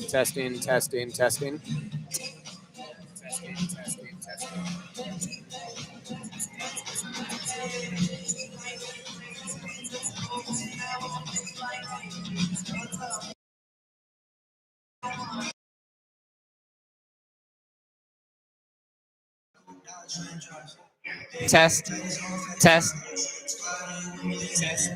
Testing, testing, testing. Testing, testing, testing. Test, test, test, test.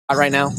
Not right now.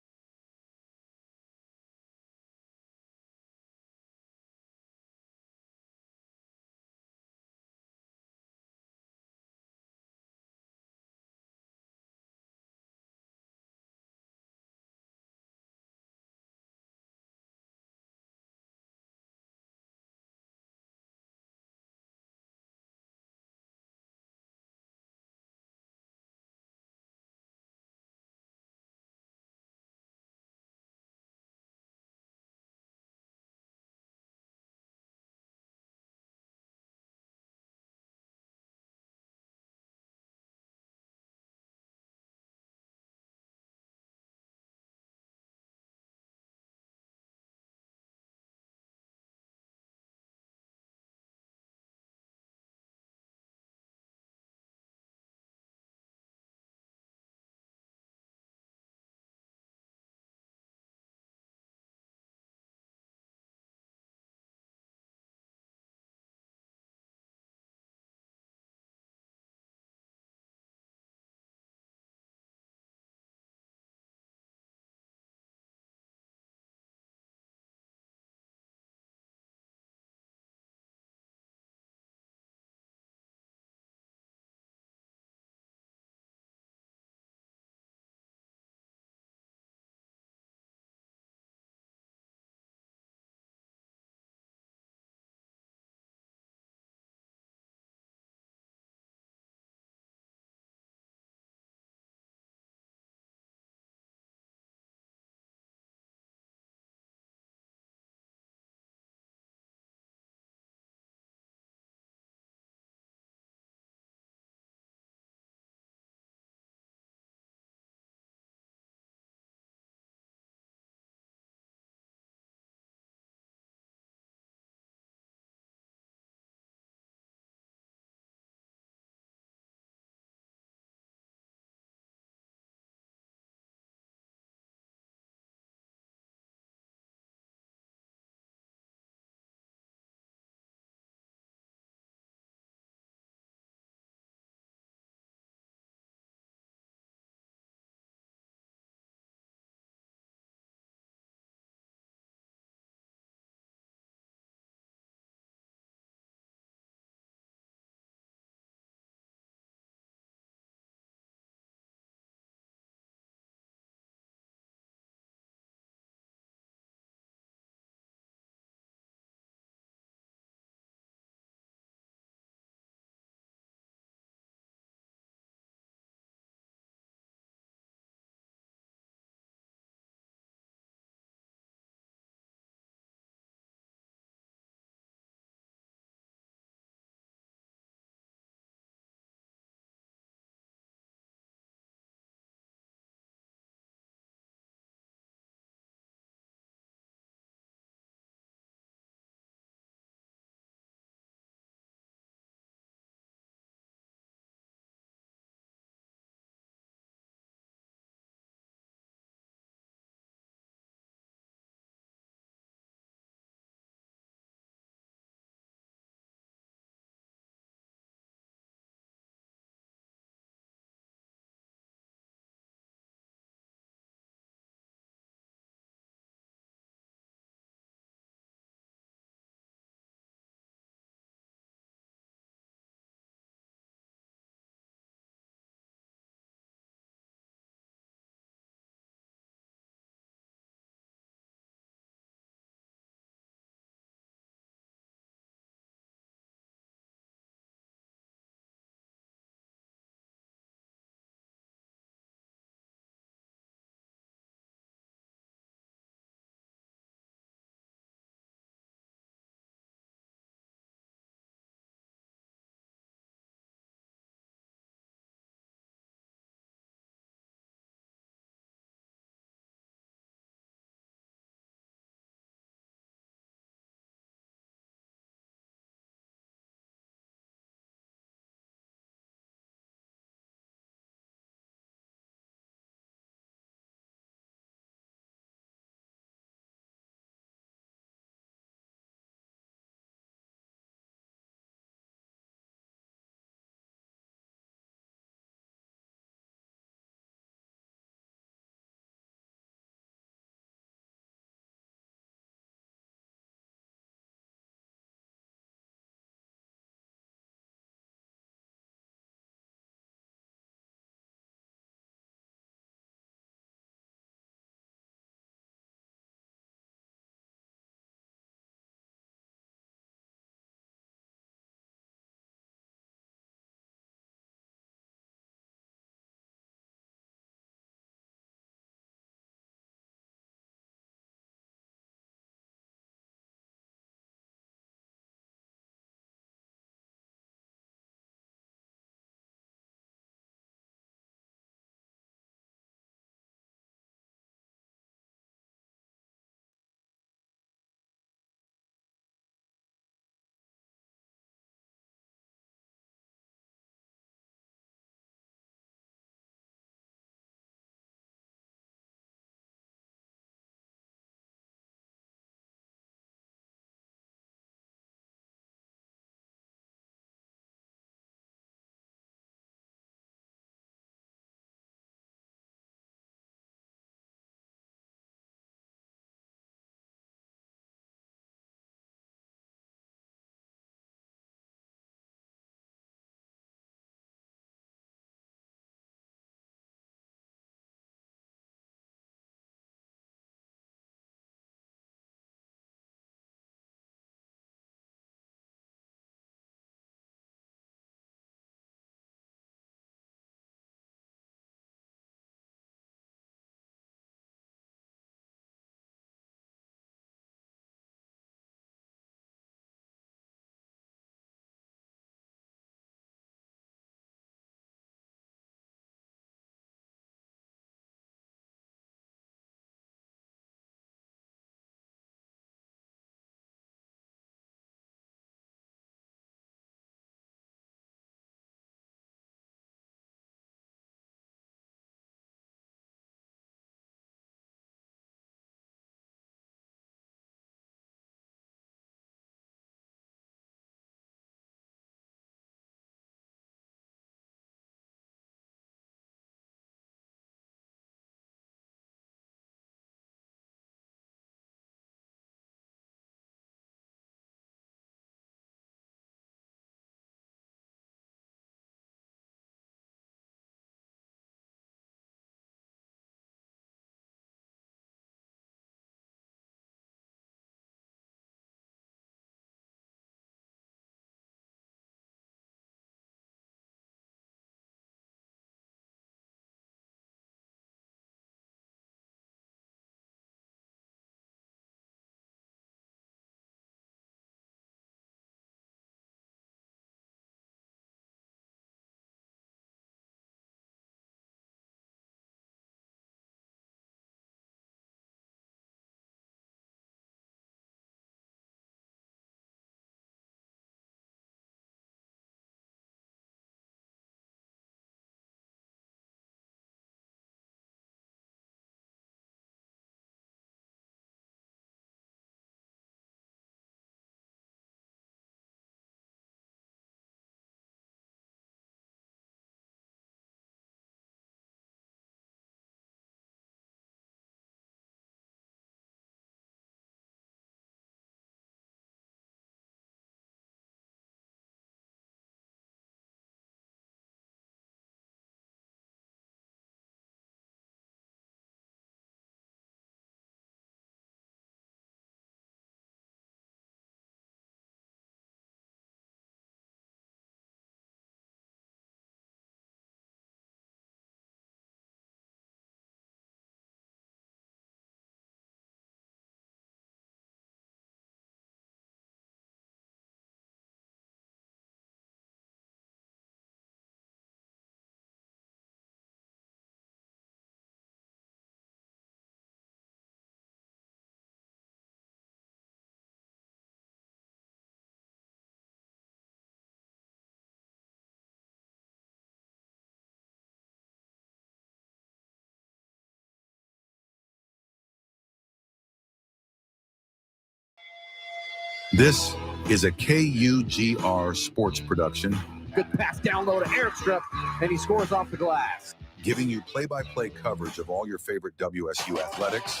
This is a KUGR sports production. Good pass down low to Airstrip, and he scores off the glass. Giving you play-by-play coverage of all your favorite WSU athletics.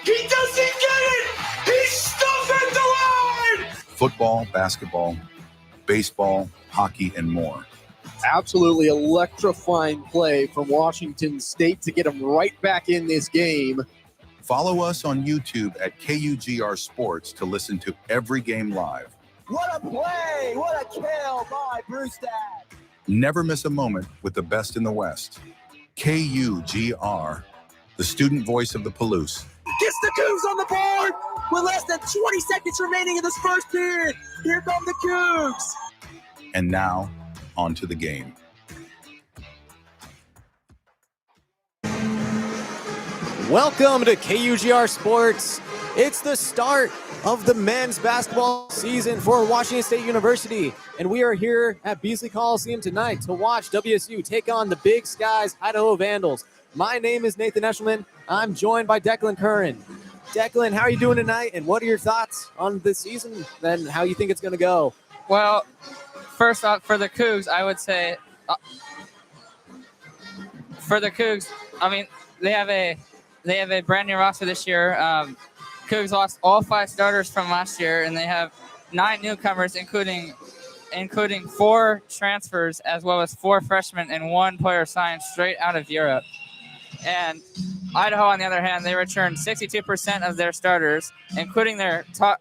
He doesn't get it! He's stuck at the line! Football, basketball, baseball, hockey, and more. Absolutely electrifying play from Washington State to get him right back in this game. Follow us on YouTube at KUGR Sports to listen to every game live. What a play! What a kill by Brewstad! Never miss a moment with the best in the West. KUGR, the student voice of the Palouse. Gets the Cougs on the board with less than 20 seconds remaining in this first period. Here come the Cougs. And now, on to the game. Welcome to KUGR Sports. It's the start of the men's basketball season for Washington State University, and we are here at Beasley Coliseum tonight to watch WSU take on the Big Skies Idaho Vandals. My name is Nathan Eshelman. I'm joined by Declan Curran. Declan, how are you doing tonight, and what are your thoughts on this season and how you think it's going to go? Well, first off, for the Cougs, I would say for the Cougs, I mean, they have a brand new roster this year. Cougs lost all 5 starters from last year, and they have 9 newcomers, including 4 transfers, as well as 4 freshmen and 1 player signed straight out of Europe. And Idaho, on the other hand, they returned 62% of their starters, including their top.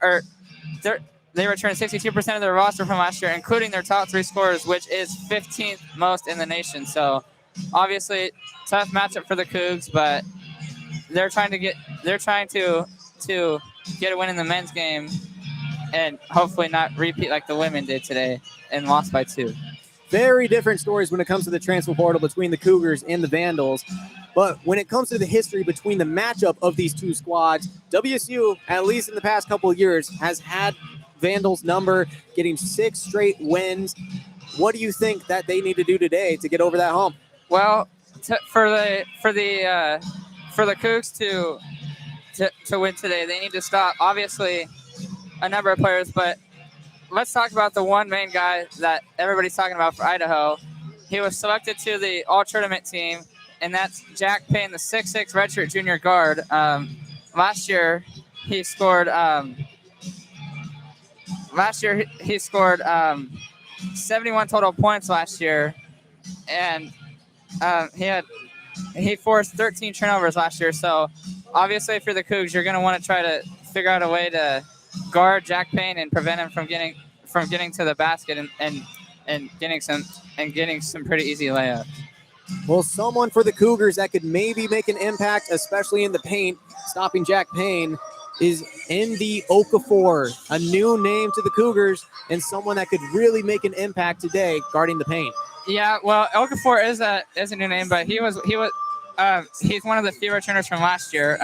They returned 62% of their roster from last year, including their top 3 scorers, which is 15th most in the nation. So, obviously, tough matchup for the Cougs, but they're trying to get a win in the men's game and hopefully not repeat like the women did today and lost by 2. Very different stories when it comes to the transfer portal between the Cougars and the Vandals. But when it comes to the history between the matchup of these two squads, WSU, at least in the past couple of years, has had Vandals' number, getting 6 straight wins. What do you think that they need to do today to get over that hump? Well, for the Cougs to win today, they need to stop, obviously, a number of players, but let's talk about the one main guy that everybody's talking about for Idaho. He was selected to the all-tournament team, and that's Jack Payne, the 6'6" redshirt junior guard. Last year, he scored 71 total points last year, and he forced 13 turnovers last year. So, obviously, if you're the Cougs, you're going to want to try to figure out a way to guard Jack Payne and prevent him from getting to the basket and getting some pretty easy layups. Well, someone for the Cougars that could maybe make an impact, especially in the paint, stopping Jack Payne, is Indy Okafor, a new name to the Cougars and someone that could really make an impact today guarding the paint. Yeah, well, Okafor is a new name, but he's one of the few returners from last year.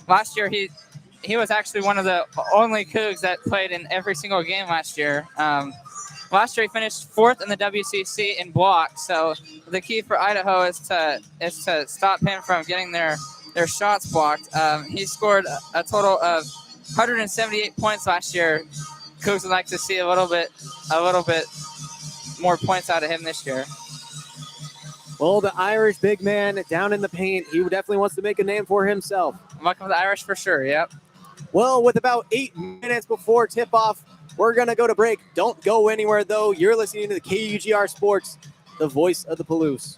Last year he was actually one of the only Cougs that played in every single game last year. Last year he finished 4th in the WCC in blocks. So the key for Idaho is to stop him from getting their shots blocked. He scored a total of 178 points last year. Cougs would like to see a little bit more points out of him this year. Well, the Irish big man down in the paint, he definitely wants to make a name for himself. Welcome to the Irish for sure, yep. Well, with about 8 minutes before tip-off, we're going to go to break. Don't go anywhere, though. You're listening to the KUGR Sports, the voice of the Palouse.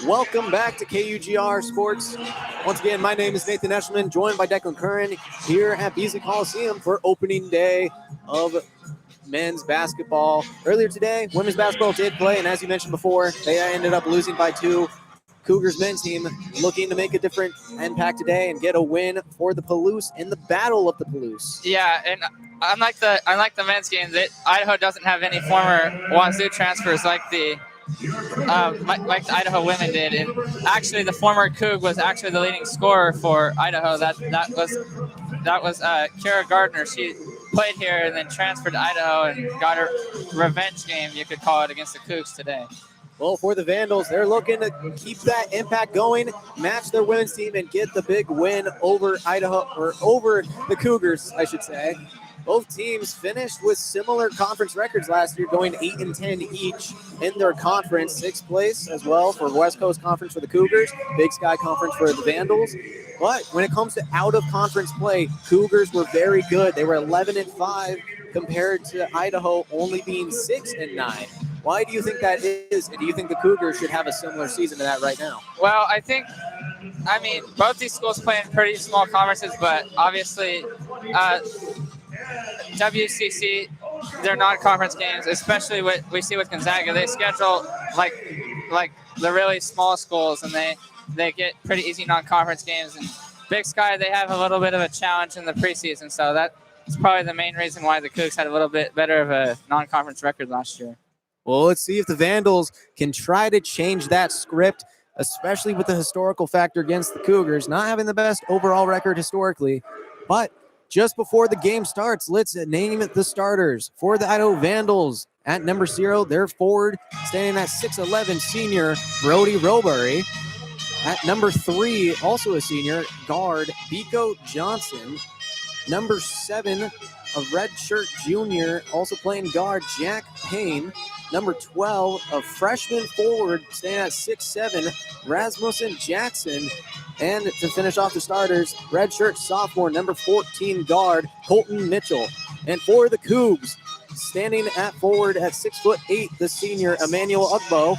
Welcome back to KUGR Sports. Once again, my name is Nathan Eshelman, joined by Declan Curran here at Beasley Coliseum for opening day of men's basketball. Earlier today, women's basketball did play, and as you mentioned before, they ended up losing by 2. Cougars men's team looking to make a different impact today and get a win for the Palouse in the Battle of the Palouse. Yeah, and unlike the men's game, that Idaho doesn't have any former Wazoo transfers like the Idaho women did. And actually, the former Coug was actually the leading scorer for Idaho. That was Kara Gardner. She played here and then transferred to Idaho and got her revenge game, you could call it, against the Cougs today. Well, for the Vandals, they're looking to keep that impact going, match their women's team, and get the big win over Idaho, or over the Cougars, I should say. Both teams finished with similar conference records last year, going 8-10 each in their conference. 6th place as well for West Coast Conference for the Cougars, Big Sky Conference for the Vandals. But when it comes to out-of-conference play, Cougars were very good. They were 11-5 compared to Idaho only being 6-9. Why do you think that is? And do you think the Cougars should have a similar season to that right now? Well, I mean, both these schools play in pretty small conferences, but obviously WCC, their non-conference games, especially what we see with Gonzaga, they schedule like the really small schools, and they get pretty easy non-conference games. And Big Sky, they have a little bit of a challenge in the preseason, so that's probably the main reason why the Cougs had a little bit better of a non-conference record last year. Well, let's see if the Vandals can try to change that script, especially with the historical factor against the Cougars, not having the best overall record historically. But just before the game starts, let's name the starters. For the Idaho Vandals, at number 0, their forward standing at 6'11", senior Brody Robury. At number 3, also a senior, guard Biko Johnson. Number 7, a redshirt junior, also playing guard, Jack Payne. Number 12, a freshman forward, staying at 6'7", Rasmussen Jackson. And to finish off the starters, redshirt sophomore, number 14, guard, Colton Mitchell. And for the Cougs, standing at forward at 6'8", the senior, Emmanuel Ugbo.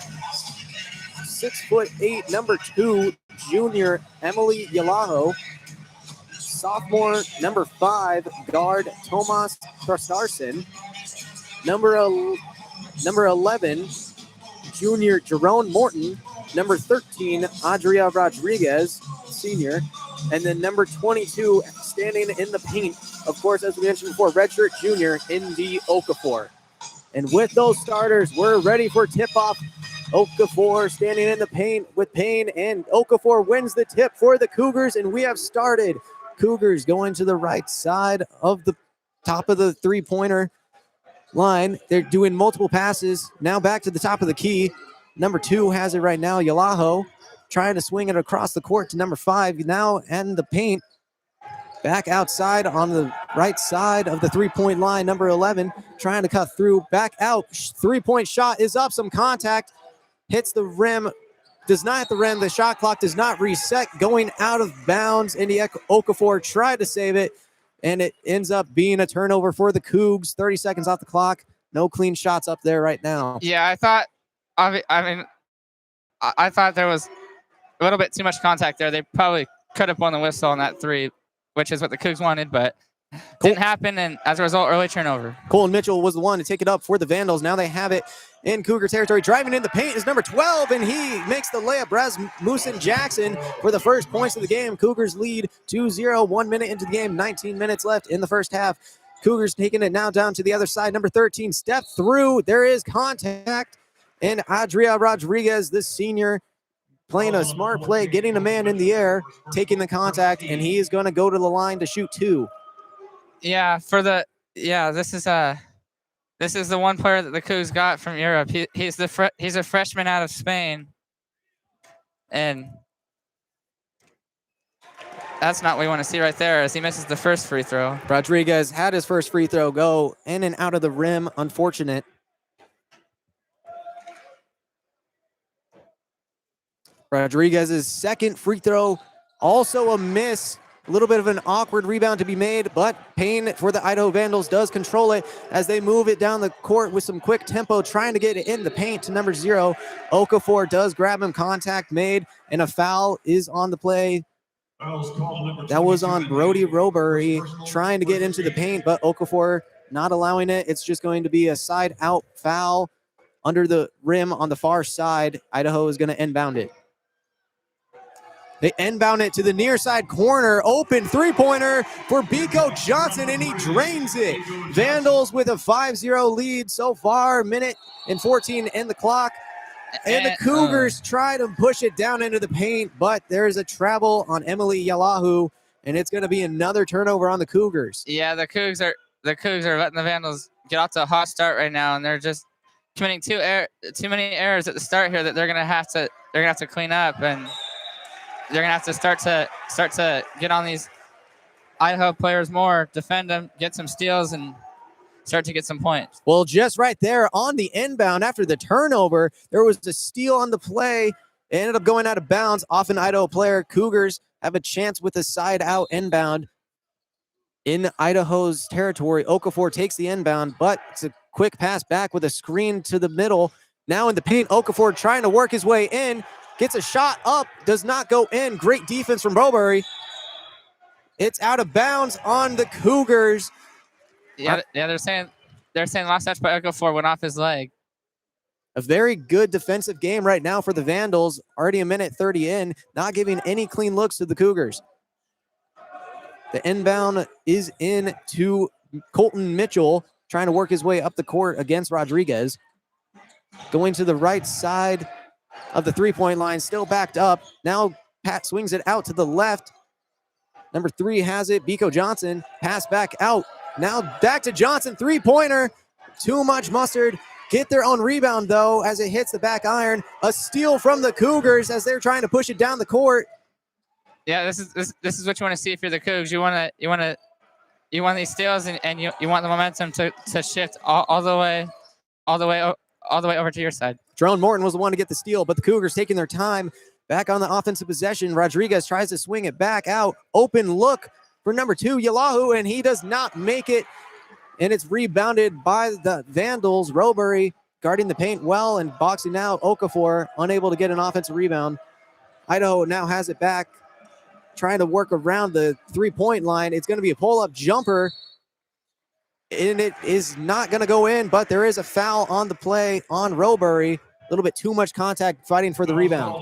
6'8", number 2, junior, Emily Yalaho. Sophomore, number 5, guard, Tomas Thrastarsson. Number 11, junior, Jerome Morton. Number 13, Adria Rodriguez, senior. And then number 22, standing in the paint, of course, as we mentioned before, redshirt junior, Indy Okafor. And with those starters, we're ready for tip-off. Okafor standing in the paint with Payne, and Okafor wins the tip for the Cougars, and we have started. Cougars going to the right side of the top of the three-pointer line. They're doing multiple passes. Now back to the top of the key. Number 2 has it right now. Yalaho trying to swing it across the court to number 5. Now in the paint. Back outside on the right side of the three-point line. Number 11 trying to cut through. Back out. Three-point shot is up. Some contact. Hits the rim. Does not hit the rim. The shot clock does not reset. Going out of bounds. Indy Okafor tried to save it, and it ends up being a turnover for the Cougs. 30 seconds off the clock. No clean shots up there right now. Yeah, I thought there was a little bit too much contact there. They probably could have won the whistle on that 3, which is what the Cougs wanted, but didn't happen, and as a result, early turnover. Colin Mitchell was the one to take it up for the Vandals. Now they have it in Cougar territory. Driving in the paint is number 12, and he makes the layup. Rasmussen Jackson for the first points of the game. Cougars lead 2-0, 1 minute into the game, 19 minutes left in the first half. Cougars taking it now down to the other side. Number 13, step through. There is contact, and Adria Rodriguez, this senior, playing a smart play, getting a man in the air, taking the contact, and he is going to go to the line to shoot 2. Yeah, this is the one player that the Cougs got from Europe. He's a freshman out of Spain, and that's not what we want to see right there, as he misses the first free throw. Rodriguez had his first free throw go in and out of the rim. Unfortunate. Rodriguez's second free throw, also a miss. A little bit of an awkward rebound to be made, but Payne for the Idaho Vandals does control it as they move it down the court with some quick tempo, trying to get it in the paint to number 0. Okafor does grab him, contact made, and a foul is on the play. That was on Brody Robury trying to get into the paint, but Okafor not allowing it. It's just going to be a side out foul under the rim on the far side. Idaho is going to inbound it. They inbound it to the near side corner. Open three-pointer for Biko Johnson, and he drains it. Vandals with a 5-0 lead so far. Minute and 14 in the clock. And the Cougars try to push it down into the paint, but there's a travel on Emily Yalahu, and it's going to be another turnover on the Cougars. Yeah, the Cougs are letting the Vandals get off to a hot start right now, and they're just committing too many errors at the start here that they're gonna have to clean up, and they're gonna have to start to get on these Idaho players more, defend them, get some steals, and start to get some points. Well, just right there on the inbound after the turnover, there was a steal on the play. It ended up going out of bounds off an Idaho player. Cougars have a chance with a side out inbound in Idaho's territory. Okafor takes the inbound, but it's a quick pass back with a screen to the middle. Now in the paint, Okafor trying to work his way in. Gets a shot up, does not go in. Great defense from Robury. It's out of bounds on the Cougars. Yeah, they're saying last touch by Okafor went off his leg. A very good defensive game right now for the Vandals. Already a minute 30 in, not giving any clean looks to the Cougars. The inbound is in to Colton Mitchell, trying to work his way up the court against Rodriguez. Going to the right side of the three-point line, still backed up. Now Pat swings it out to the left. Number 3 has it. Biko Johnson, pass back out. Now back to Johnson, three-pointer. Too much mustard. Get their own rebound, though, as it hits the back iron. A steal from the Cougars as they're trying to push it down the court. Yeah, this is what you want to see if you're the Cougs. You want these steals, and you want the momentum to shift all the way over to your side. Jerome Morton was the one to get the steal, but the Cougars taking their time back on the offensive possession. Rodriguez tries to swing it back out. Open look for number 2, Yalahu, and he does not make it. And it's rebounded by the Vandals. Robury guarding the paint well and boxing out. Okafor unable to get an offensive rebound. Idaho now has it back, trying to work around the three-point line. It's going to be a pull-up jumper, and it is not going to go in, but there is a foul on the play on Robury. A little bit too much contact fighting for the rebound.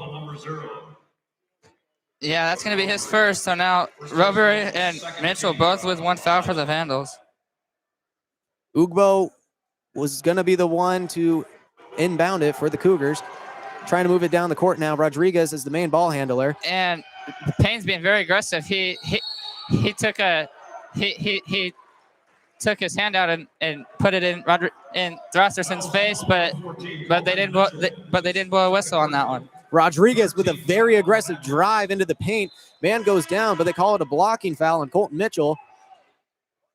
Yeah, that's going to be his first. So now Robury and Mitchell both with one foul for the Vandals. Ugbo was going to be the one to inbound it for the Cougars. Trying to move it down the court now. Rodriguez is the main ball handler. And Payne's being very aggressive. He took his hand out and put it in Thrasterson's face, but they didn't blow a whistle on that one. Rodriguez with a very aggressive drive into the paint. Man goes down, but they call it a blocking foul on Colton Mitchell.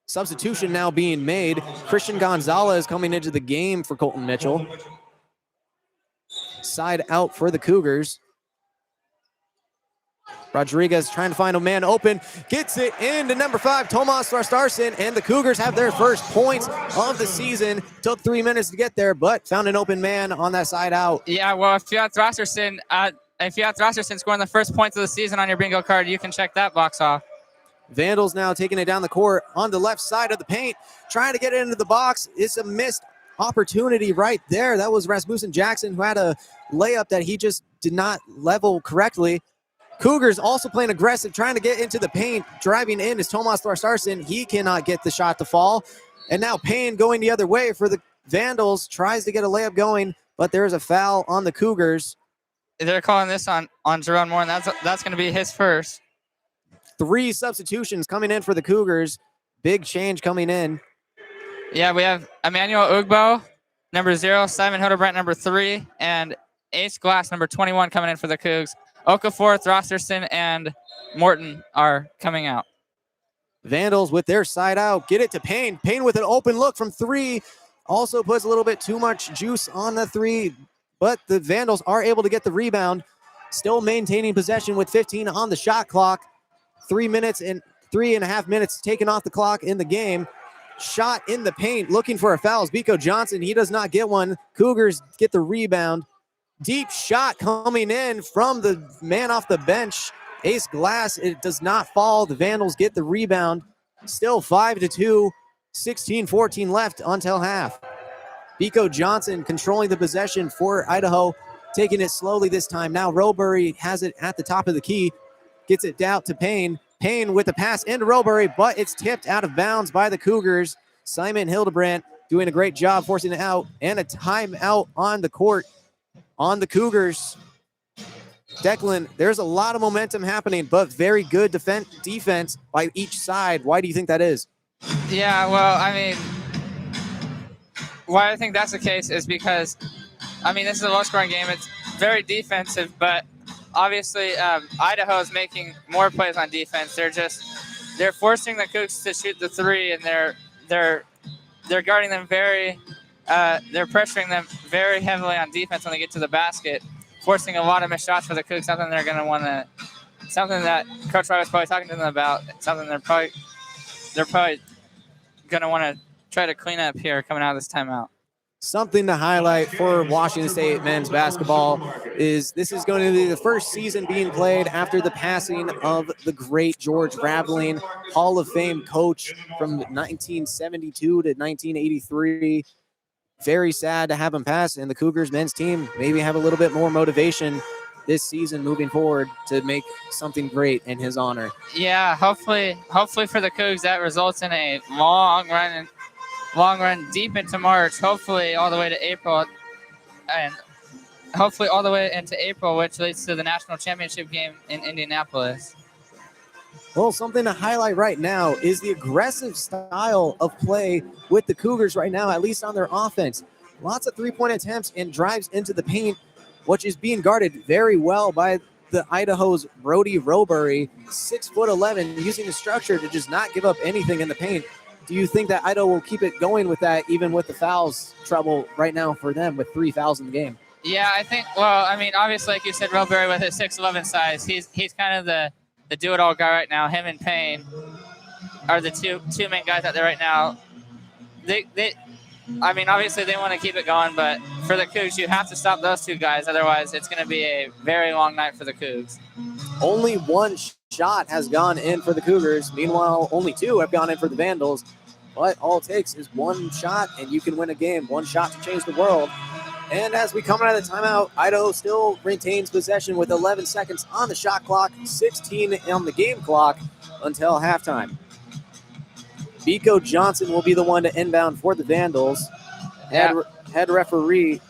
Substitution now being made. Christian Gonzalez coming into the game for Colton Mitchell. Side out for the Cougars. Rodriguez trying to find a man open. Gets it into number 5, Tomas Thrastarsson, and the Cougars have their first points of the season. Took 3 minutes to get there, but found an open man on that side out. Yeah, well, if you have Thrastersson scoring the first points of the season on your bingo card, you can check that box off. Vandals now taking it down the court on the left side of the paint, trying to get it into the box. It's a missed opportunity right there. That was Rasmussen Jackson, who had a layup that he just did not level correctly. Cougars also playing aggressive, trying to get into the paint. Driving in is Tomas Thrastarsson. He cannot get the shot to fall. And now Payne going the other way for the Vandals. Tries to get a layup going, but there's a foul on the Cougars. They're calling this on Jerome Moore, and that's going to be his first. 3 substitutions coming in for the Cougars. Big change coming in. Yeah, we have Emmanuel Ugbo, number 0, Simon Hildebrandt, number 3, and Ace Glass, number 21, coming in for the Cougs. Okafor, Thrastersson, and Morton are coming out. Vandals with their side out. Get it to Payne. Payne with an open look from 3. Also puts a little bit too much juice on the 3, but the Vandals are able to get the rebound. Still maintaining possession with 15 on the shot clock. 3.5 minutes taken off the clock in the game. Shot in the paint, looking for a foul. Biko Johnson, he does not get one. Cougars get the rebound. Deep shot coming in from the man off the bench. Ace Glass, it does not fall. The Vandals get the rebound. Still 5-2, 16-14 left until half. Biko Johnson controlling the possession for Idaho, taking it slowly this time. Now Robury has it at the top of the key, gets it down to Payne. Payne with the pass into Robury, but it's tipped out of bounds by the Cougars. Simon Hildebrandt doing a great job forcing it out, and a timeout on the court on the Cougars. Declan, there's a lot of momentum happening, but very good defense by each side. Why do you think that is? Yeah, well, I mean, why I think that's the case is because, I mean, this is a low-scoring game. It's very defensive, but obviously Idaho is making more plays on defense. They're forcing the Cougs to shoot the three, and they're guarding them they're pressuring them very heavily on defense when they get to the basket, forcing a lot of missed shots for the Cougs. Something that Coach Wright was probably talking to them about. Something they're probably going to want to try to clean up here coming out of this timeout. Something to highlight for Washington State men's basketball is this is going to be the first season being played after the passing of the great George Raveling, Hall of Fame coach from 1972 to 1983. Very sad to have him pass, and the Cougars men's team maybe have a little bit more motivation this season moving forward to make something great in his honor. Yeah, hopefully for the Cougs that results in a long run deep into March, hopefully all the way to April, and hopefully all the way into April, which leads to the national championship game in Indianapolis. Well, something to highlight right now is the aggressive style of play with the Cougars right now, at least on their offense. Lots of three-point attempts and drives into the paint, which is being guarded very well by the Idaho's Brody Robury, 6'11", using the structure to just not give up anything in the paint. Do you think that Idaho will keep it going with that, even with the fouls trouble right now for them with 3 fouls in the game? Yeah, I think, well, I mean, obviously, like you said, Robury with his 6'11" size, he's kind of the do-it-all guy right now. Him and Payne are the two main guys out there right now. I mean, obviously, they want to keep it going, but for the Cougs, you have to stop those two guys. Otherwise, it's going to be a very long night for the Cougs. Only one shot has gone in for the Cougars. Meanwhile, only 2 have gone in for the Vandals. But all it takes is one shot, and you can win a game. One shot to change the world. And as we come out of the timeout, Idaho still retains possession with 11 seconds on the shot clock, 16 on the game clock until halftime. Biko Johnson will be the one to inbound for the Vandals. Head referee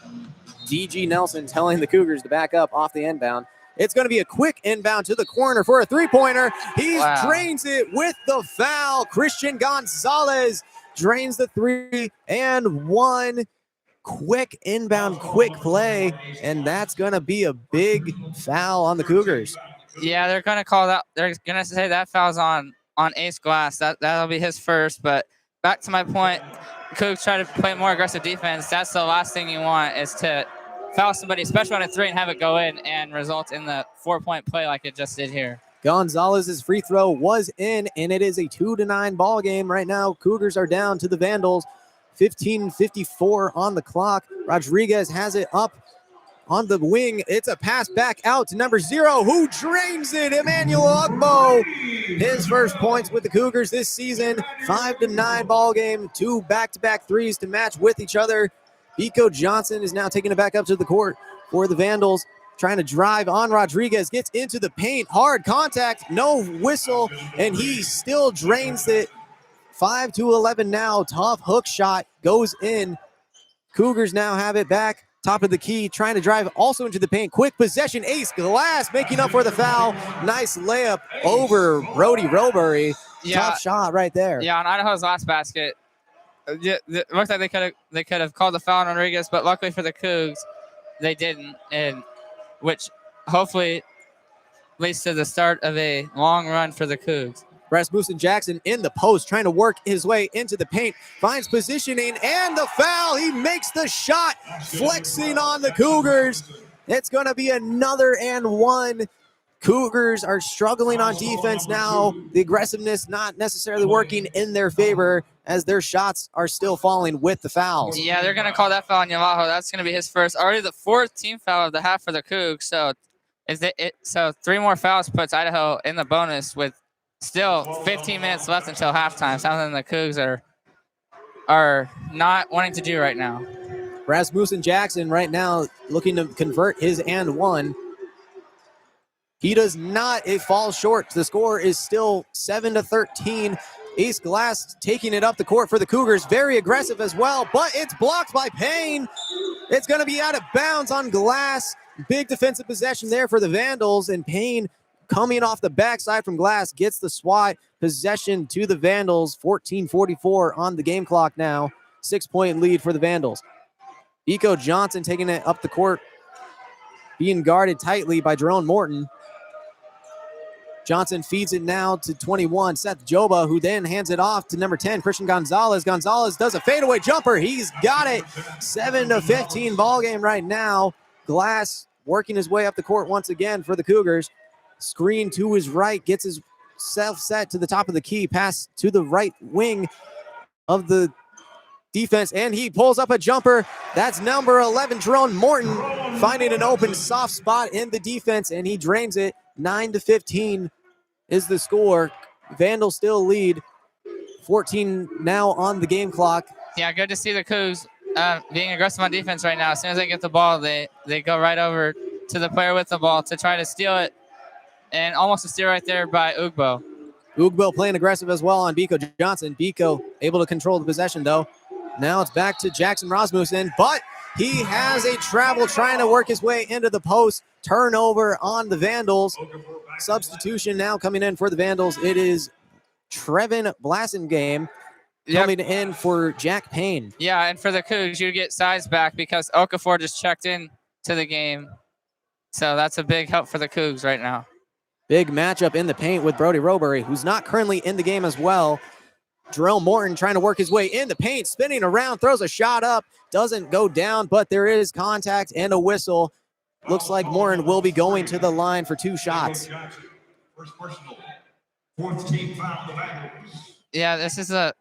D.G. Nelson telling the Cougars to back up off the inbound. It's going to be a quick inbound to the corner for a three-pointer. He drains it with the foul. Christian Gonzalez drains the 3 and 1. Quick inbound, quick play, and that's going to be a big foul on the Cougars. Yeah, they're going to call that. They're going to say that foul's on Ace Glass. That'll be his first. But back to my point, Cougs try to play more aggressive defense. That's the last thing you want is to foul somebody, especially on a 3, and have it go in and result in the 4-point play like it just did here. Gonzalez's free throw was in, and it is a 2-9 ball game right now. Cougars are down to the Vandals. 15:54 on the clock. Rodriguez has it up on the wing. It's a pass back out to number 0, who drains it. Emmanuel Ugbo, his first points with the Cougars this season. 5-9 ball game. 2 back-to-back threes to match with each other. Biko Johnson is now taking it back up to the court for the Vandals. Trying to drive on Rodriguez. Gets into the paint. Hard contact. No whistle. And he still drains it. 5-11 now. Tough hook shot goes in. Cougars now have it back. Top of the key. Trying to drive also into the paint. Quick possession. Ace Glass making up for the foul. Nice layup over Brody Robury. Tough shot right there. Yeah, on Idaho's last basket. It looks like they could have called the foul on Rodriguez, but luckily for the Cougs, they didn't, and which hopefully leads to the start of a long run for the Cougs. Rasmussen Jackson in the post, trying to work his way into the paint, finds positioning, and the foul. He makes the shot, flexing on the Cougars. It's going to be another and 1. Cougars are struggling on defense now. The aggressiveness not necessarily working in their favor as their shots are still falling with the fouls. Yeah, they're going to call that foul on Yamaha. That's going to be his first. Already the 4th team foul of the half for the Cougs. So 3 more fouls puts Idaho in the bonus with still 15 minutes left until halftime. Something the Cougs are not wanting to do right now. Rasmussen Jackson right now looking to convert his and one. He does not. It falls short. The score is still 7-13. Ace Glass taking it up the court for the Cougars. Very aggressive as well, but it's blocked by Payne. It's going to be out of bounds on Glass. Big defensive possession there for the Vandals, and Payne coming off the backside from Glass gets the swat possession to the Vandals. 14:44 on the game clock now. 6-point lead for the Vandals. Biko Johnson taking it up the court, being guarded tightly by Jerome Morton. Johnson feeds it now to 21, Seth Joba, who then hands it off to number 10, Christian Gonzalez. Gonzalez does a fadeaway jumper. He's got it. 7-15 ball game right now. Glass working his way up the court once again for the Cougars. Screen to his right, gets his self set to the top of the key, pass to the right wing of the defense, and he pulls up a jumper. That's number 11, Jerome Morton, finding an open soft spot in the defense, and he drains it. 9-15 is the score. Vandals still lead. 14 now on the game clock. Yeah, good to see the Cougs being aggressive on defense right now. As soon as they get the ball, they go right over to the player with the ball to try to steal it, and almost a steal right there by Ugbo. Ugbo playing aggressive as well on Biko Johnson. Biko able to control the possession, though. Now it's back to Jackson Rasmussen, but he has a travel trying to work his way into the post. Turnover on the Vandals. Substitution now coming in for the Vandals. It is Trevin Blassengame coming in for Jack Payne. Yeah, and for the Cougs, you get size back because Okafor just checked in to the game. So that's a big help for the Cougs right now. Big matchup in the paint with Brody Robury, who's not currently in the game as well. Jerome Morton trying to work his way in the paint, spinning around, throws a shot up, doesn't go down, but there is contact and a whistle. Looks like Morton will be going to the line for 2 shots. First personal. 4th team foul, the Vandals. Yeah, this is the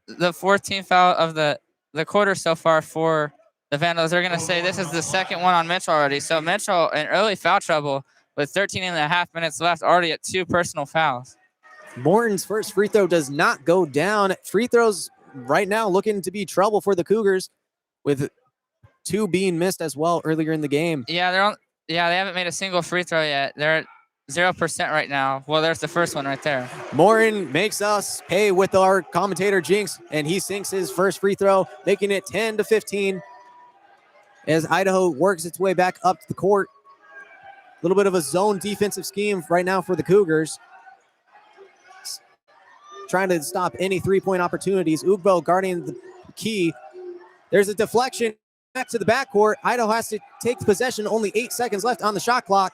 4th team foul of the quarter so far for the Vandals. They're going to say this is the 2nd one on Mitchell already. So Mitchell in early foul trouble with 13.5 minutes left, already at 2 personal fouls. Morton's first free throw does not go down. Free throws right now looking to be trouble for the Cougars, with 2 being missed as well earlier in the game. Yeah, they haven't made a single free throw yet. They're at 0% right now. Well, there's the first one right there. Morton makes us pay with our commentator Jinx, and he sinks his first free throw, making it 10-15 as Idaho works its way back up the court. A little bit of a zone defensive scheme right now for the Cougars, trying to stop any 3-point opportunities. Ugbo guarding the key. There's a deflection back to the backcourt. Idaho has to take possession. Only 8 seconds left on the shot clock.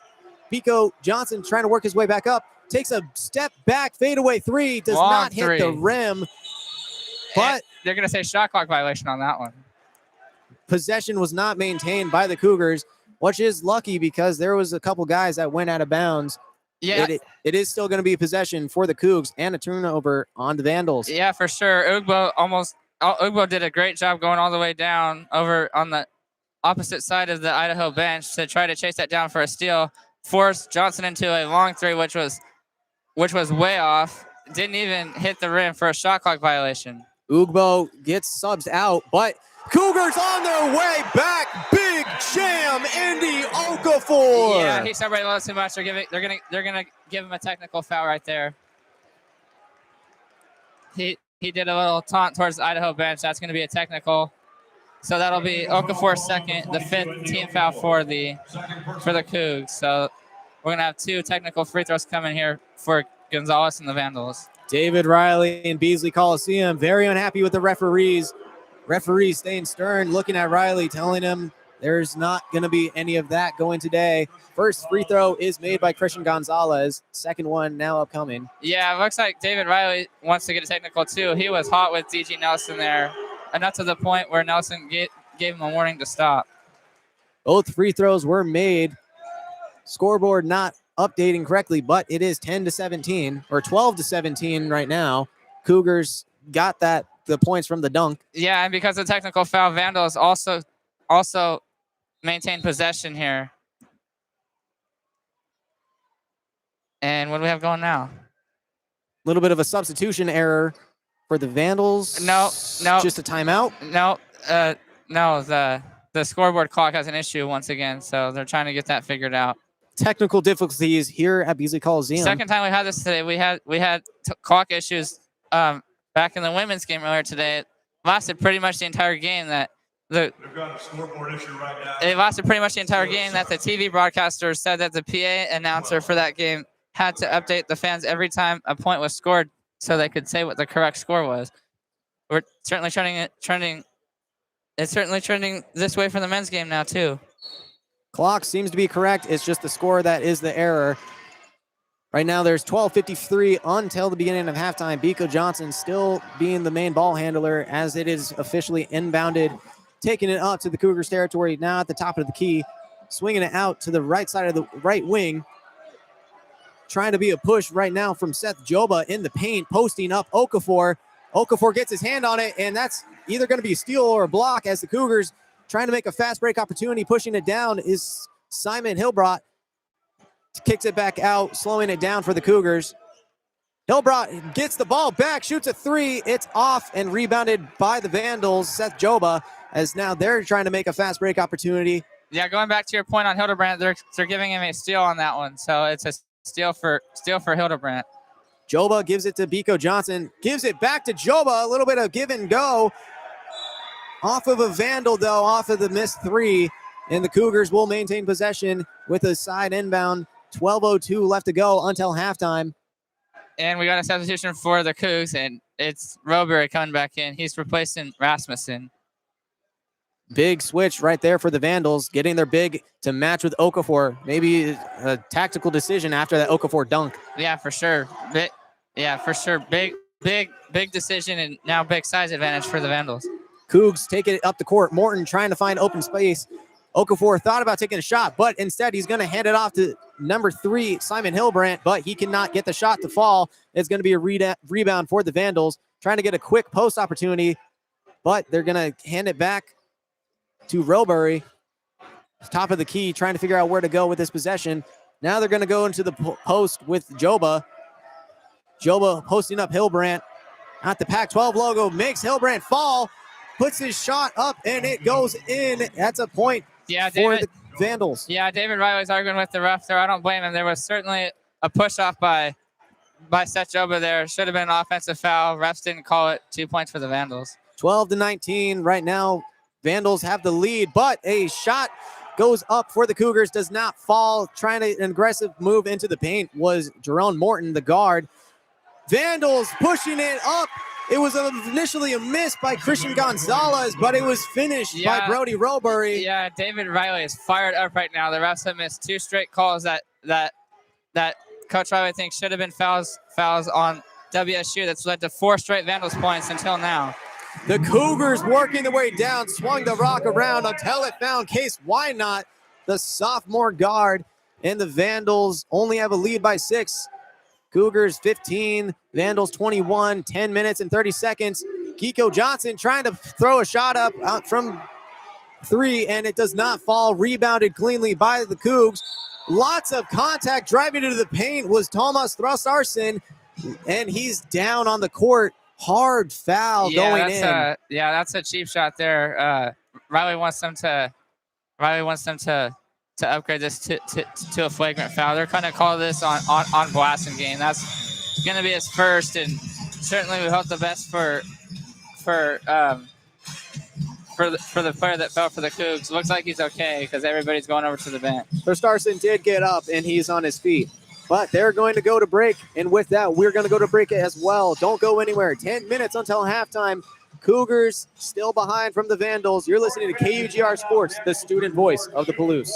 Biko Johnson trying to work his way back up. Takes a step back, fadeaway 3. Does Long not hit three. the rim. But they're going to say shot clock violation on that one. possession was not maintained by the Cougars, which is lucky because there was a couple guys that went out of bounds. Yeah, It is still going to be possession for the Cougs and a turnover on the Vandals. yeah, for sure. Ugbo did a great job going all the way down over on the opposite side of the Idaho bench to try to chase that down for a steal. Forced Johnson into a long 3, which was way off. Didn't even hit the rim for a shot clock violation. Ugbo gets subs out, but Cougars on their way back. Big jam, Andy Okafor. Yeah, he celebrated a little too much. They're gonna give him a technical foul right there. He did a little taunt towards the Idaho bench. That's gonna be a technical. So that'll be Okafor's second, the 5th team foul for the Cougs. So we're gonna have 2 technical free throws coming here for Gonzalez and the Vandals. David Riley and Beasley Coliseum very unhappy with the referees. Referees staying stern, looking at Riley, telling him there's not going to be any of that going today. First free throw is made by Christian Gonzalez. Second one now upcoming. Yeah, it looks like David Riley wants to get a technical too. He was hot with DG Nelson there, enough to the point where Nelson gave him a warning to stop. Both free throws were made. Scoreboard not updating correctly, but it is 10-17 or 12-17 right now. Cougars got the points from the dunk. Yeah, and because of technical foul, Vandals also maintain possession here. And what do we have going now? A little bit of a substitution error for the Vandals. No. Just a timeout. No, the scoreboard clock has an issue once again, so they're trying to get that figured out. Technical difficulties here at Beasley Coliseum. Second time we had this today. We had clock issues back in the women's game earlier today. It lasted pretty much the entire game. They've got a scoreboard issue right now. It lasted pretty much the entire game. That the TV broadcaster said that the PA announcer for that game had to update the fans every time a point was scored so they could say what the correct score was. We're certainly trending. It's certainly trending this way for the men's game now too. Clock seems to be correct. It's just the score that is the error. Right now there's 12:53 until the beginning of halftime. Biko Johnson still being the main ball handler as it is officially inbounded, taking it up to the Cougars territory now at the top of the key, swinging it out to the right side of the right wing. Trying to be a push right now from Seth Joba in the paint, posting up Okafor. Okafor gets his hand on it, and that's either going to be a steal or a block as the Cougars trying to make a fast break opportunity. Pushing it down is Simon Hilbrot. Kicks it back out, slowing it down for the Cougars. Hilbrot gets the ball back, shoots a three. It's off and rebounded by the Vandals, Seth Joba, as now they're trying to make a fast break opportunity. Yeah, going back to your point on Hildebrandt, they're giving him a steal on that one, so it's a steal for Hildebrandt. Joba gives it to Biko Johnson, gives it back to Joba, a little bit of give and go. Off of a Vandal, though, off of the missed three, and the Cougars will maintain possession with a side inbound. 12:02 left to go until halftime. And we got a substitution for the Cougs, and it's Roberry coming back in. He's replacing Rasmussen. Big switch right there for the Vandals, getting their big to match with Okafor. Maybe a tactical decision after that Okafor dunk. Yeah, for sure. Big decision, and now big size advantage for the Vandals. Cougs take it up the court. Morton trying to find open space. Okafor thought about taking a shot, but instead he's going to hand it off to number 3, Simon Hilbrandt, but he cannot get the shot to fall. It's going to be a rebound for the Vandals, trying to get a quick post opportunity, but they're going to hand it back to Roberry. Top of the key, trying to figure out where to go with this possession. Now they're going to go into the post with Joba. Joba posting up Hilbrandt at the Pac-12 logo, makes Hilbrandt fall, puts his shot up, and it goes in. That's a point for the Vandals. Yeah, David Riley's arguing with the ref there. I don't blame him. There was certainly a push-off by Seth Joba there. Should have been an offensive foul. Refs didn't call it. 2 points for the Vandals. 12-19 right now. Vandals have the lead, but a shot goes up for the Cougars, does not fall. Trying to an aggressive move into the paint was Jerome Morton, the guard. Vandals pushing it up. It was initially a miss by Christian Gonzalez, but it was finished by Brody Roberry. Yeah, David Riley is fired up right now. The refs have missed 2 straight calls that Coach Riley thinks should have been fouls on WSU. That's led to 4 straight Vandals points until now. The Cougars working their way down, swung the rock around until it found Case Wynot, the sophomore guard, and the Vandals only have a lead by 6. Cougars 15, Vandals 21, 10 minutes and 30 seconds. Kiko Johnson trying to throw a shot up out from 3, and it does not fall. Rebounded cleanly by the Cougs. Lots of contact driving into the paint was Thomas Throssarson, and he's down on the court. Hard foul going in. That's a cheap shot there. Riley wants them to upgrade this to a flagrant foul. They're going to call this on Blasson game. That's going to be his first, and certainly we hope the best for the player that fell for the Cougs. Looks like he's okay because everybody's going over to the bench. Throssarson did get up, and he's on his feet. But they're going to go to break, and with that, we're going to go to break as well. Don't go anywhere. 10 minutes until halftime. Cougars still behind from the Vandals. You're listening to KUGR Sports, the student voice of the Palouse.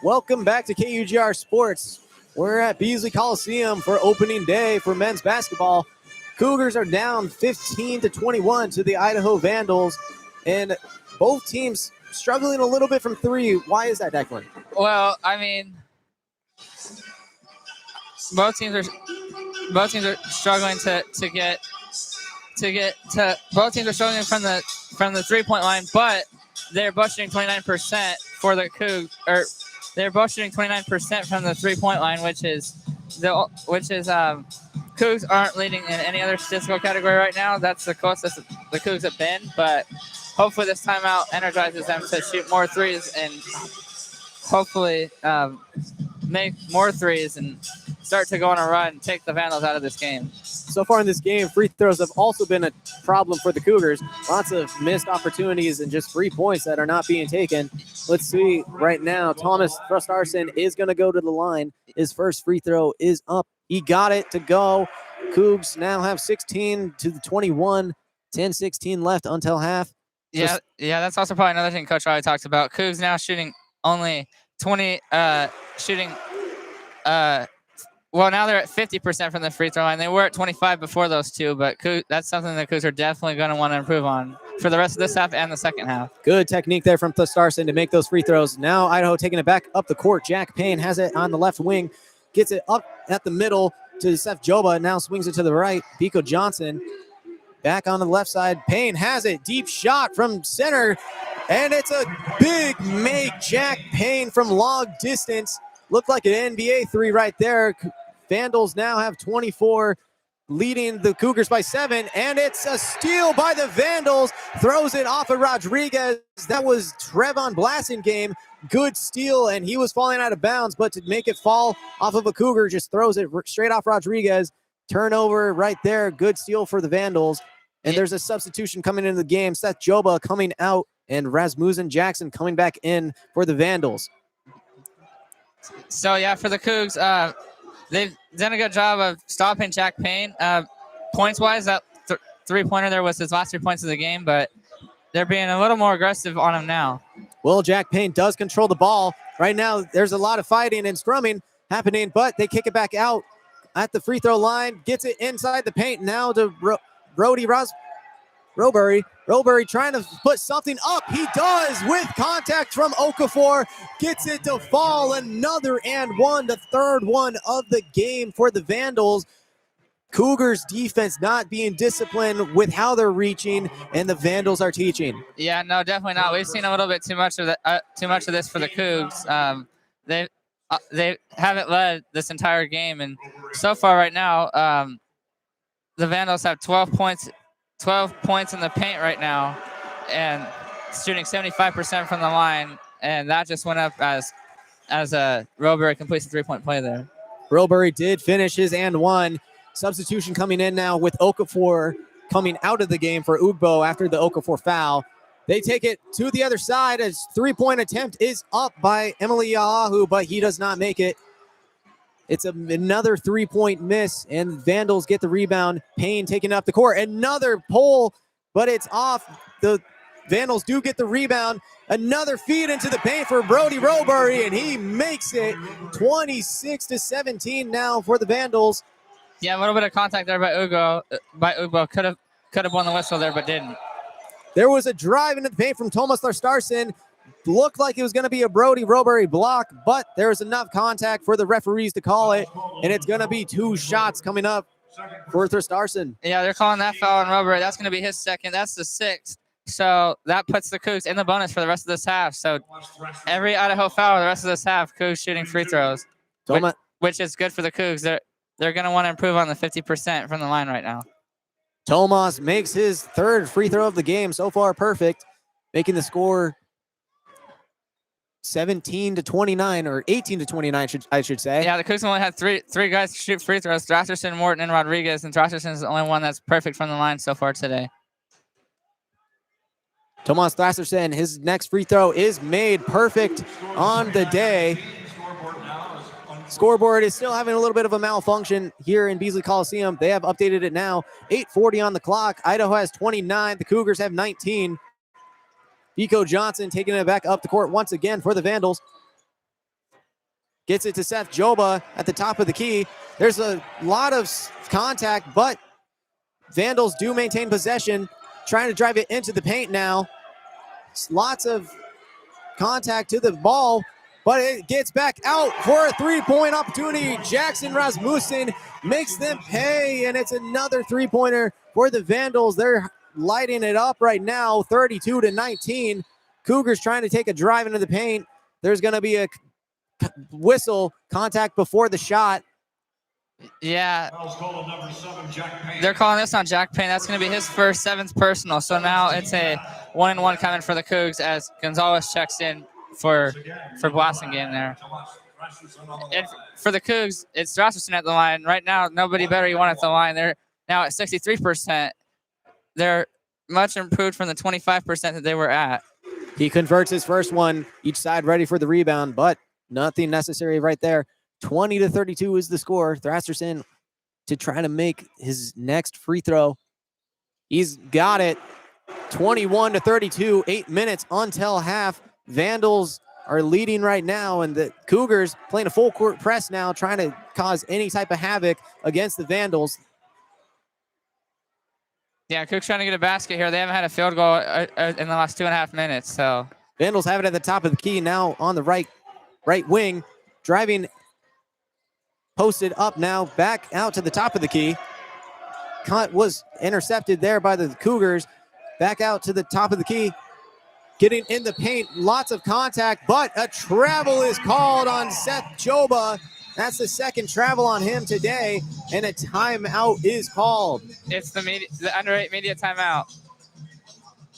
Welcome back to KUGR Sports. We're at Beasley Coliseum for opening day for men's basketball. Cougars are down 15-21 to the Idaho Vandals, and both teams struggling a little bit from three. Why is that, Declan? Well, I mean, both teams are struggling both teams are struggling from the 3-point line, but they're both shooting 29% for the Cougs, or they're both shooting 29% from the 3-point line, which is Cougs aren't leading in any other statistical category right now. That's the closest the Cougs have been, but hopefully this timeout energizes them to shoot more threes and hopefully make more threes and start to go on a run and take the Vandals out of this game. So far in this game, free throws have also been a problem for the Cougars. Lots of missed opportunities and just 3 points that are not being taken. Let's see right now. Thomas Thrustarsson is going to go to the line. His first free throw is up. He got it to go. Cougs now have 16-21, 10-16 left until half. Yeah, that's also probably another thing Coach Riley talks about. Cougs now shooting only 20, well, now they're at 50% from the free throw line. They were at 25 before those two, but that's something that Cougs are definitely going to want to improve on for the rest of this half and the second half. Good technique there from Thrustarsson to make those free throws. Now Idaho taking it back up the court. Jack Payne has it on the left wing, gets it up at the middle to Seth Joba, now swings it to the right. Pico Johnson back on the left side. Payne has it, deep shot from center, and it's a big make. Jack Payne from long distance. Looked like an NBA three right there. Vandals now have 24, leading the Cougars by 7, and it's a steal by the Vandals. Throws it off of Rodriguez. That was Trevon Blasingame. Good steal, and he was falling out of bounds, but to make it fall off of a Cougar, just throws it straight off Rodriguez. Turnover right there. Good steal for the Vandals. And there's a substitution coming into the game. Seth Joba coming out, and Rasmussen Jackson coming back in for the Vandals. So, yeah, for the Cougs, they've done a good job of stopping Jack Payne. Points-wise, that three-pointer there was his last 3 points of the game, but they're being a little more aggressive on him now. Well, Jack Payne does control the ball. Right now, there's a lot of fighting and scrumming happening, but they kick it back out at the free throw line. Gets it inside the paint now to Brody Robury. Robury trying to put something up. He does with contact from Okafor. Gets it to fall. Another and one, the third one of the game for the Vandals. Cougars defense not being disciplined with how they're reaching, and the Vandals are teaching. Yeah, no, definitely not. We've seen a little bit too much of this for the Cougs. They haven't led this entire game, and so far right now, the Vandals have 12 points in the paint right now, and shooting 75% from the line, and that just went up as Robury completes a 3-point play there. Robury did finish his and one. Substitution coming in now with Okafor coming out of the game for Ugbo after the Okafor foul. They take it to the other side. A 3-point attempt is up by Emily Ya'ahu, but he does not make it. It's another 3-point miss, and Vandals get the rebound. Payne taking up the court. Another pull, but it's off. The Vandals do get the rebound. Another feed into the paint for Brody Robury, and he makes it 26-17 now for the Vandals. Yeah, a little bit of contact there by Ugbo. Could have won the whistle there, but didn't. There was a drive into the paint from Thomas Thrustarsson. Looked like it was going to be a Brody Robury block, but there was enough contact for the referees to call it, and it's going to be 2 shots coming up for Thrustarsson. Yeah, they're calling that foul on Robury. That's going to be his second. That's the 6th. So that puts the Cougs in the bonus for the rest of this half. So every Idaho foul the rest of this half, Cougs shooting free throws, which is good for the Cougs. They're going to want to improve on the 50% from the line right now. Tomas makes his 3rd free throw of the game. So far, perfect, making the score 17-29 or 18-29, I should say. Yeah, the Cougs only had three guys shoot free throws: Thrustarsson, Morton, and Rodriguez. And Thrustarsson is the only one that's perfect from the line so far today. Tomas Thrustarsson, his next free throw is made perfect on the day. Scoreboard is still having a little bit of a malfunction here in Beasley Coliseum. They have updated it now. 8:40 on the clock. Idaho has 29. The Cougars have 19. Pico Johnson taking it back up the court once again for the Vandals. Gets it to Seth Joba at the top of the key. There's a lot of contact, but Vandals do maintain possession, trying to drive it into the paint now. Lots of contact to the ball, but it gets back out for a three-point opportunity. Jackson Rasmussen makes them pay, and it's another three-pointer for the Vandals. They're lighting it up right now, 32-19. Cougars trying to take a drive into the paint. There's going to be a whistle, contact before the shot. Yeah, they're calling this on Jack Payne. That's going to be his first seventh personal. So now it's a 1-and-1 coming for the Cougs as Gonzalez checks in for Blasingame there. And for the Cougs, it's Rasmussen at the line. Right now, nobody better you want at the line. They're now at 63%. They're much improved from the 25% that they were at. He converts his first one, each side ready for the rebound, but nothing necessary right there. 20-32 is the score. Thrasterson to try to make his next free throw. He's got it. 21-32, 8 minutes until half. Vandals are leading right now, and the Cougars playing a full court press now, trying to cause any type of havoc against the Vandals. Yeah, Cougs trying to get a basket here. They haven't had a field goal in the last 2.5 minutes. So Vandals have it at the top of the key now on the right wing, driving, posted up now, back out to the top of the key. Cut was intercepted there by the Cougars. Back out to the top of the key, getting in the paint, lots of contact, but a travel is called on Seth Joba. That's the second travel on him today, and a timeout is called. It's the under-8 media timeout.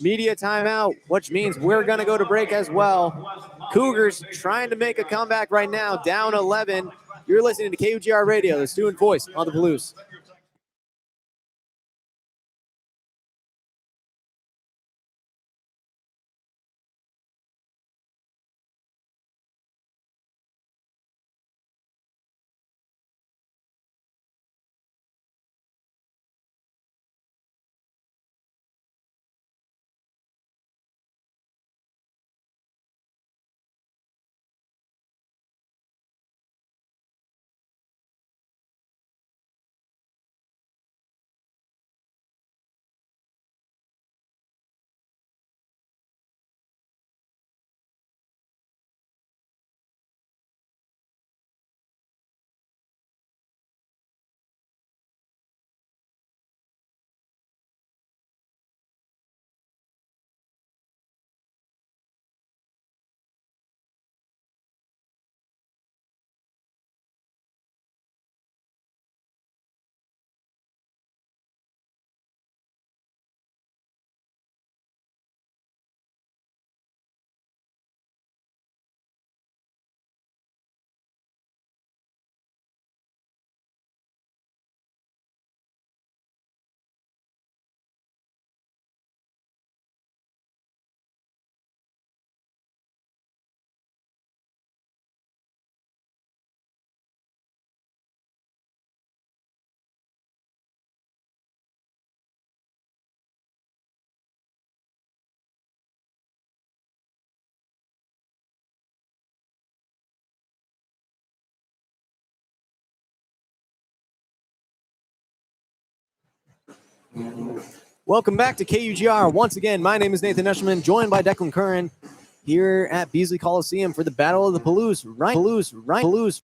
Media timeout, which means we're going to go to break as well. Cougars trying to make a comeback right now, down 11. You're listening to KUGR Radio, the student voice on the Palouse. Welcome back to KUGR. Once again, my name is Nathan Eshelman, joined by Declan Curran here at Beasley Coliseum for the Battle of the Palouse. Palouse.